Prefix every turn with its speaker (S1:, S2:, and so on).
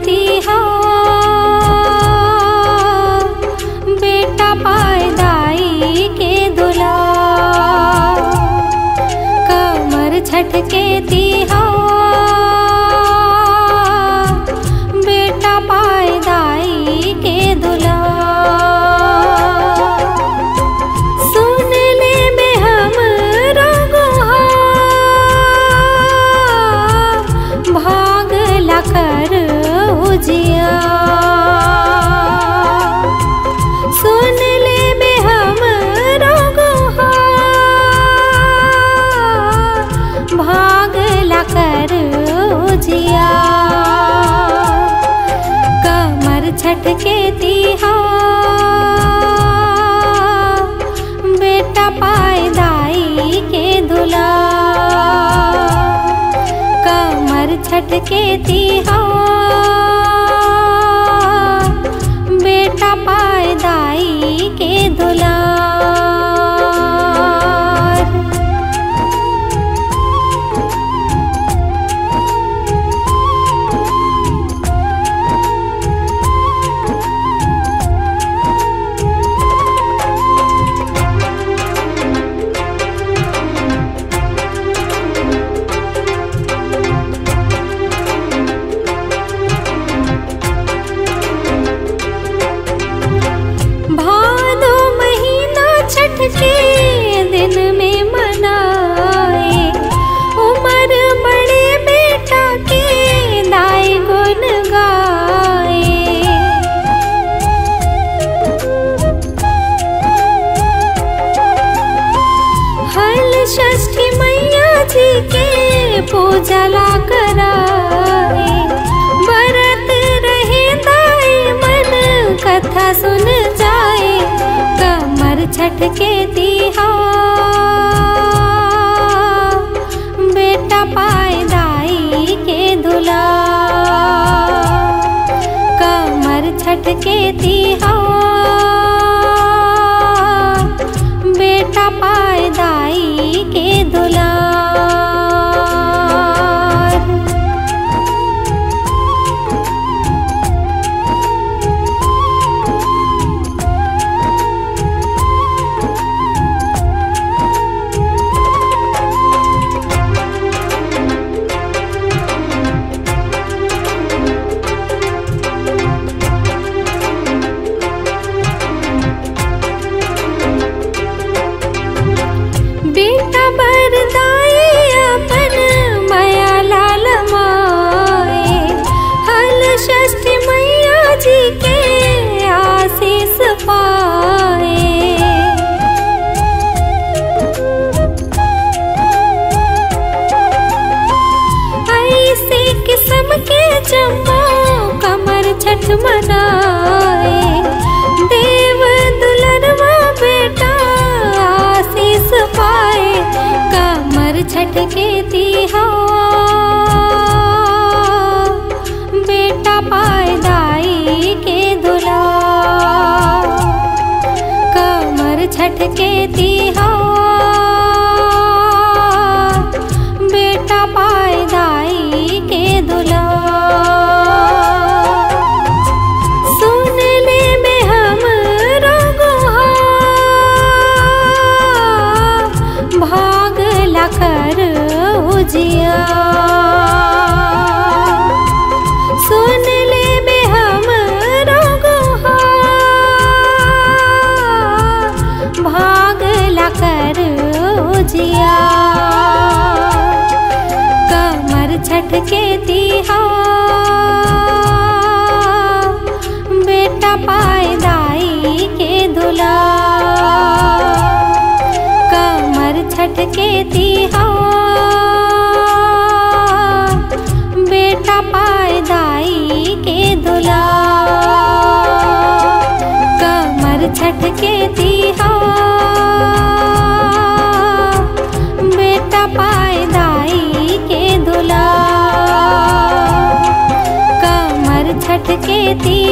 S1: तीहा बेटा पाए दाई के दुला। कमर छटके तीहा बेटा पाए दाई के दुला। सुन ले में हम रोगोहा भाग लाकर उजिया। सुन ले में हम रोगोहा भाग लाकर उजिया। कमर छटके तीहा बेटा पाए दाई के दुला। कमर छटके तीहा बेटा पाए दाई के दुला। भादो महीना छठ के दिन में मनाए। उमर बड़े बेटा के दाई गुन गाए। हल षष्ठी मैया जी के पूजा ला कराए। बरत रहे दाई मन कथा सुन जाए। कमर छटके तीहा बेटा पाए दाई के दुला। कमर छटके तीहा बेटा पाए दाई के दुला। बेटा बरदाई अपन माया लाल माए। हल षष्ठी मैया जी के आशीष पाए। ऐसे किस्म के जम्मो कमर छठ मनाए। देव दुलरवा बेटा आशीष पाए। कमर छटके तीहा बेटा पाए दाई के दुला। कमर छटके तीहा बेटा पाए दाई के दुला। सुन ले में हम रोगोहा भाग लाकर उजिया। सुन ले में हम रोगोहा भाग लाकर उजिया। कमर छटके तीहा बेटा पाए दाई के दुला। कमर छटके तीहा बेटा पाए दाई के दुला। कमर छटके तीहा बेटा पाए दाई के दुला। कमर छटके तीहा